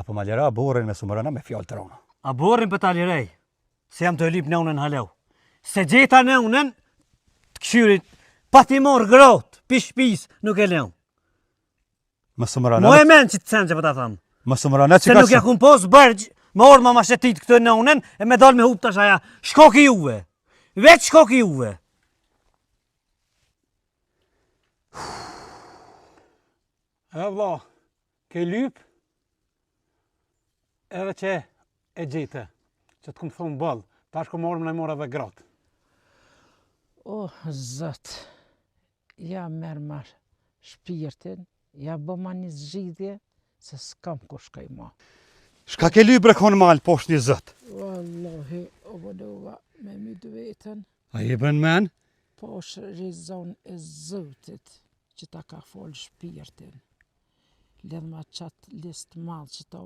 po ma lira burrin me sumërana me fjallë të rona. A burrin për ta lirej, se jam të lip në unën haleu. Se gjeta në unën, të këshyrit, pa ti morë grot, pish pis, nuk e leon. Me sumërana... Mo e men që të sen që për ta thamë. Me sumërana që Se ka nuk ja kun pos bërgjë, me orë ma shetit këtë në unën, e me dal me hup tash aja, shkoki juve. Veç shkoki juve. E vlla, ke lyp, edhe që e gjete, që të këmë thonë bëllë, tash ku morëm në mora dhe gratë. Zot, ja merë marë shpirtin, ja bëma një zgjidhje, se s'kam ku shkaj ma. Shka ke lyp brekon malë poshtë një zët? Wallahi, o vëllova me my vetën, A je bën men? posh rizon e Zotit, që ta ka folë shpirtin. Ledh ma qatë listë malë që to,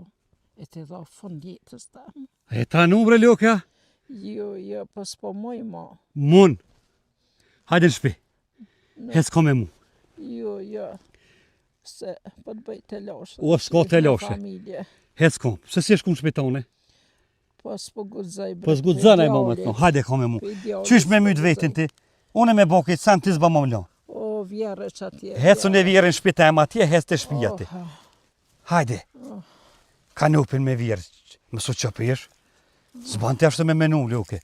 e të dha fund jetës ta. E ta numre Lukja? Jo, po s'po moj ma. Mun. Hajde në shpi. Hes ko me mu. Jo, se po të bëj të loshë. O, s'ka të loshe. Familje. Hes ko. Se si është ku në shpitone? Po s'po gudzaj bre. Po s'gudzën e moment no. Hajde ko me mu. Qysh me myt vetin ti? Unë me bokit sam ti s'ba më mlon. O, vjerë që atje. Hecun e vjerën shpitem atje, hes të shpija ti. Hajde. Kanupin me vjerë. Më su qëpish. S'ban të ashtë me menu, Luke.